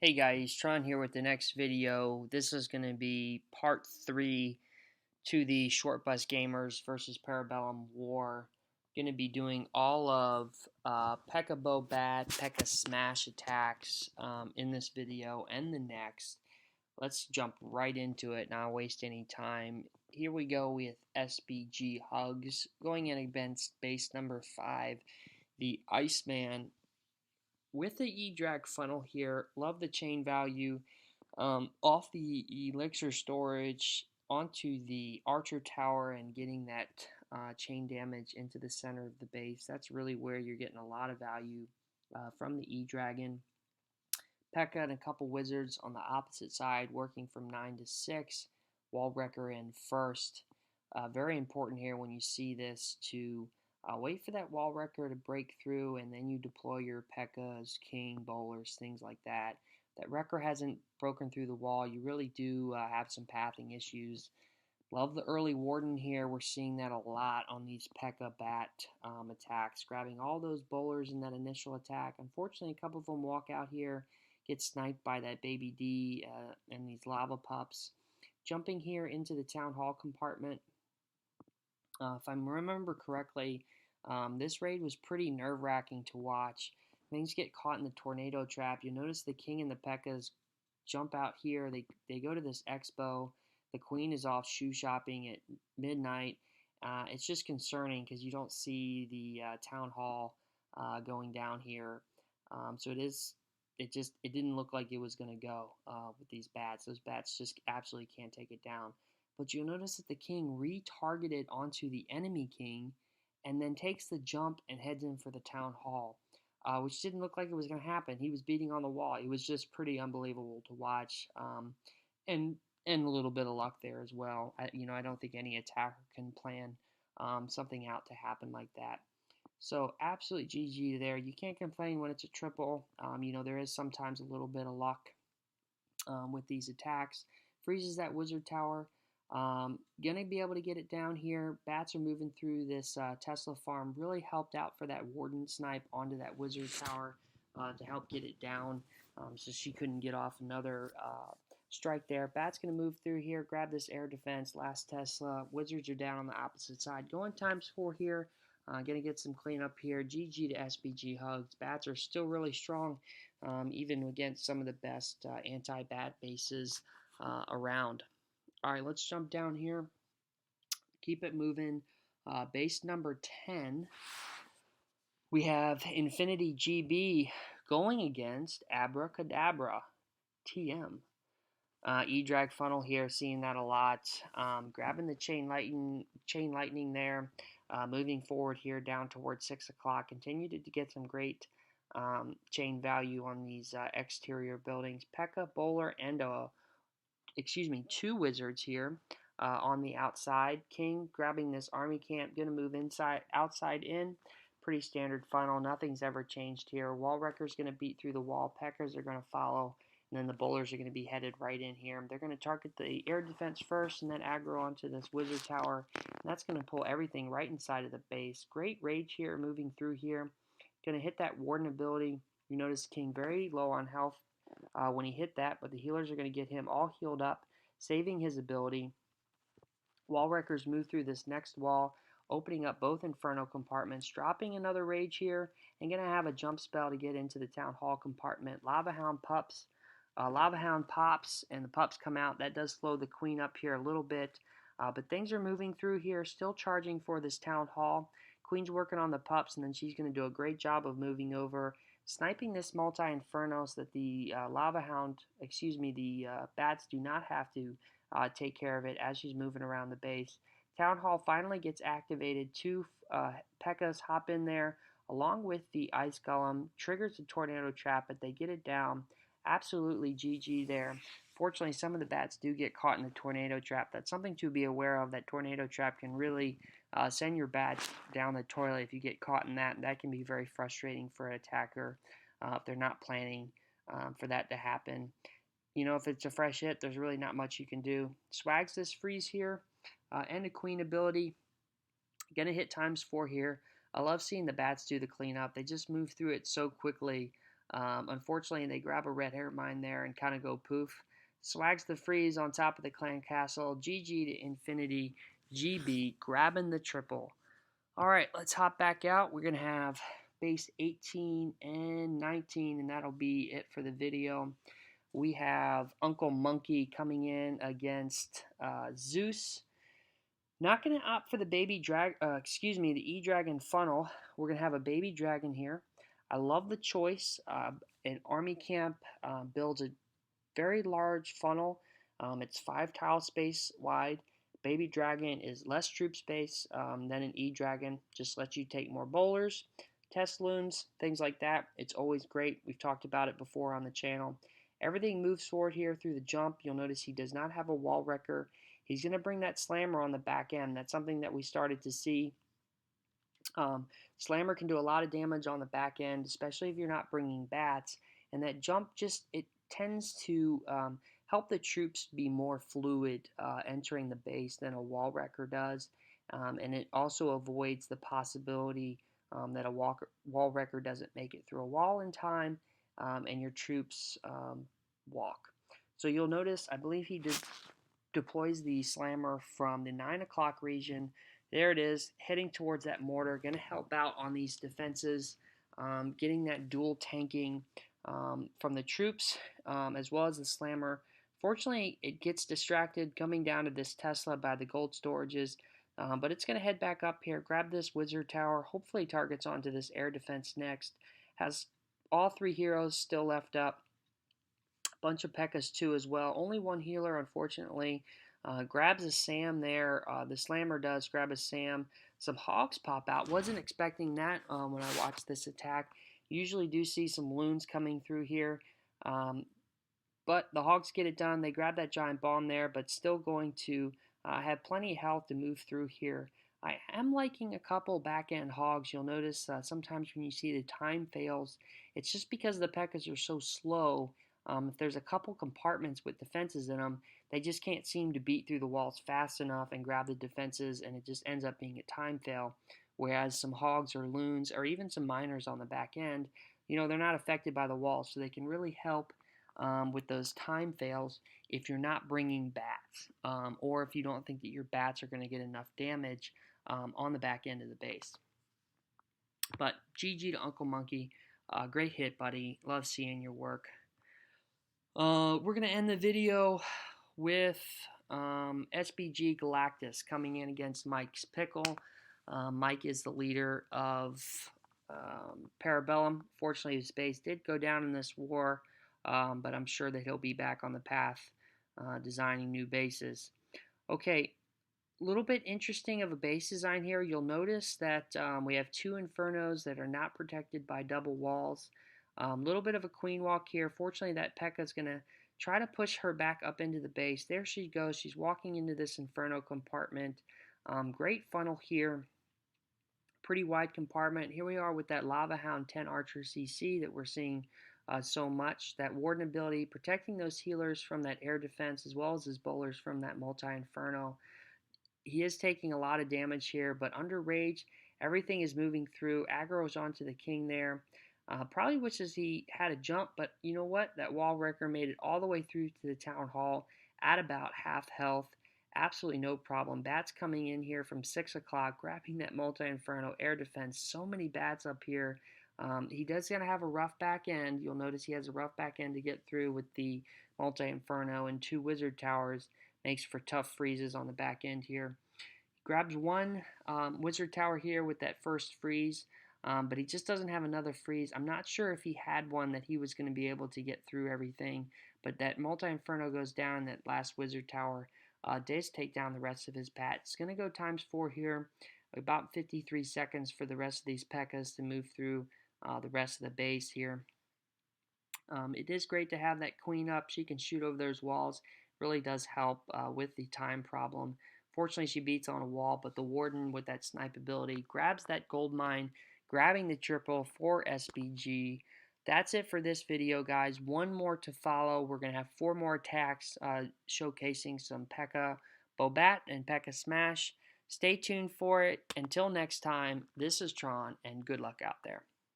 Hey guys, Tron here with the next video. This is going to be part 3 to the ShortBus Gamers versus Parabellum War. Going to be doing all of pekkabobat, pekka smash attacks in this video and the next. Let's jump right into it, not waste any time. Here we go with SBG Hugs, going in against base number 5, the Iceman with the E-Drag funnel here. Love the chain value off the elixir storage onto the archer tower and getting that chain damage into the center of the base. That's really where you're getting a lot of value from the E-Dragon. Pekka and a couple wizards on the opposite side working from 9 to 6. Wall Wrecker in first. Very important here when you see this to wait for that Wall Wrecker to break through, and then you deploy your Pekkas, King, Bowlers, things like that. That Wrecker hasn't broken through the wall. You really do have some pathing issues. Love the early Warden here. We're seeing that a lot on these Pekka Bat attacks, grabbing all those Bowlers in that initial attack. Unfortunately, a couple of them walk out here, get sniped by that Baby D and these Lava Pups. Jumping here into the Town Hall compartment. If I remember correctly, this raid was pretty nerve-wracking to watch. Things get caught in the tornado trap. You notice the King and the Pekkas jump out here. They go to this expo. The Queen is off shoe shopping at midnight. It's just concerning because you don't see the Town Hall going down here. So it didn't look like it was going to go with these bats. Those bats just absolutely can't take it down. But you'll notice that the King retargeted onto the enemy King and then takes the jump and heads in for the Town Hall, which didn't look like it was going to happen. He was beating on the wall. It was just pretty unbelievable to watch, and a little bit of luck there as well. I don't think any attacker can plan something out to happen like that. So absolute GG there. You can't complain when it's a triple. There is sometimes a little bit of luck with these attacks. Freezes that wizard tower. Gonna be able to get it down here. Bats are moving through this Tesla farm. Really helped out for that Warden snipe onto that wizard tower to help get it down, so she couldn't get off another strike there. Bat's gonna move through here, grab this air defense. Last Tesla. Wizards are down on the opposite side. Going ×4 here. Gonna get some cleanup here. GG to SBG Hugs. Bats are still really strong, even against some of the best anti-bat bases around. All right, let's jump down here. Keep it moving. Base number 10. We have Infinity GB going against Abracadabra TM. E-Drag funnel here, seeing that a lot. Grabbing the chain lightning there. Moving forward here down towards 6 o'clock. Continue to get some great chain value on these exterior buildings. Pekka, Bowler, and two wizards here on the outside. King grabbing this army camp, gonna move outside in. Pretty standard funnel. Nothing's ever changed here. Wall Wrecker's gonna beat through the wall. Peckers are gonna follow, and then the Bowlers are gonna be headed right in here. They're gonna target the air defense first, and then aggro onto this wizard tower. And that's gonna pull everything right inside of the base. Great rage here, moving through here. Gonna hit that Warden ability. You notice King very low on health when he hit that, but the healers are going to get him all healed up, saving his ability. Wall Wreckers move through this next wall, opening up both Inferno compartments, dropping another Rage here, and going to have a jump spell to get into the Town Hall compartment. Lava Hound pops, and the pups come out. That does slow the Queen up here a little bit, but things are moving through here, still charging for this Town Hall. Queen's working on the pups, and then she's going to do a great job of moving over, sniping this multi-inferno so that the the bats do not have to take care of it as she's moving around the base. Town Hall finally gets activated. Two Pekkas hop in there along with the Ice Golem, triggers the tornado trap, but they get it down. Absolutely GG there. Fortunately, some of the bats do get caught in the tornado trap. That's something to be aware of. That tornado trap can really send your bats down the toilet if you get caught in that. That can be very frustrating for an attacker if they're not planning for that to happen. If it's a fresh hit, there's really not much you can do. Swags this freeze here and a Queen ability. Gonna hit ×4 here. I love seeing the bats do the cleanup. They just move through it so quickly. Unfortunately, they grab a red hair mine there and kind of go poof. Swags the freeze on top of the clan castle. GG to infinity. GB grabbing the triple. All right, let's hop back out. We're going to have base 18 and 19, and that'll be it for the video. We have Uncle Monkey coming in against Zeus. Not going to opt for the the E-Dragon funnel. We're going to have a baby dragon here. I love the choice. An army camp builds a very large funnel. It's 5 tile space wide. Baby Dragon is less troop space than an E-Dragon. Just lets you take more bowlers, test loons, things like that. It's always great. We've talked about it before on the channel. Everything moves forward here through the jump. You'll notice he does not have a wall wrecker. He's going to bring that slammer on the back end. That's something that we started to see. Slammer can do a lot of damage on the back end, especially if you're not bringing bats. And that jump it tends to help the troops be more fluid entering the base than a wall wrecker does. And it also avoids the possibility that a wall wrecker doesn't make it through a wall in time and your troops walk. So you'll notice, I believe he deploys the slammer from the 9 o'clock region. There it is, heading towards that mortar, going to help out on these defenses, getting that dual tanking from the troops as well as the slammer. Fortunately, it gets distracted coming down to this Tesla by the gold storages, but it's going to head back up here, grab this wizard tower, hopefully targets onto this air defense next. Has all 3 heroes still left up. Bunch of P.E.K.K.A.s too as well. Only one healer, unfortunately. Grabs a Sam there. The Slammer does grab a Sam. Some Hogs pop out. Wasn't expecting that when I watched this attack. Usually do see some loons coming through here. But the Hogs get it done. They grab that giant bomb there, but still going to have plenty of health to move through here. I am liking a couple back-end Hogs. You'll notice sometimes when you see the time fails, it's just because the P.E.K.K.A.s are so slow. If there's a couple compartments with defenses in them, they just can't seem to beat through the walls fast enough and grab the defenses, and it just ends up being a time fail. Whereas some Hogs or loons or even some miners on the back end, they're not affected by the walls, so they can really help with those time fails if you're not bringing bats or if you don't think that your bats are going to get enough damage on the back end of the base. But GG to Uncle Monkey. Great hit, buddy. Love seeing your work. We're going to end the video with SBG Galactus coming in against Mike's Pickle. Mike is the leader of Parabellum. Fortunately, his base did go down in this war, but I'm sure that he'll be back on the path designing new bases. Okay, a little bit interesting of a base design here. You'll notice that we have 2 Infernos that are not protected by double walls. Little bit of a queen walk here. Fortunately, that P.E.K.K.A. is going to try to push her back up into the base. There she goes. She's walking into this Inferno compartment. Great funnel here. Pretty wide compartment. Here we are with that Lava Hound 10 Archer CC that we're seeing so much. That Warden ability, protecting those healers from that air defense as well as his bowlers from that multi-Inferno. He is taking a lot of damage here, but under Rage, everything is moving through. Aggro's onto the King there. Probably wishes he had a jump, but you know what? That wall wrecker made it all the way through to the town hall at about half health. Absolutely no problem. Bats coming in here from 6 o'clock, grabbing that multi-inferno air defense. So many bats up here. He does going to have a rough back end. You'll notice he has a rough back end to get through with the multi-inferno and 2 wizard towers. Makes for tough freezes on the back end here. Grabs 1 wizard tower here with that first freeze. But he just doesn't have another freeze. I'm not sure if he had one that he was going to be able to get through everything. But that multi-inferno goes down. That last wizard tower does take down the rest of his bat. It's going to go ×4 here. About 53 seconds for the rest of these P.E.K.K.A.s to move through the rest of the base here. It is great to have that queen up. She can shoot over those walls. Really does help with the time problem. Fortunately, she beats on a wall, but the Warden with that snipe ability grabs that gold mine, grabbing the triple for SBG. That's it for this video, guys. 1 more to follow. We're going to have 4 more attacks showcasing some pekkabobat and P.E.K.K.A. Smash. Stay tuned for it. Until next time, this is Tron, and good luck out there.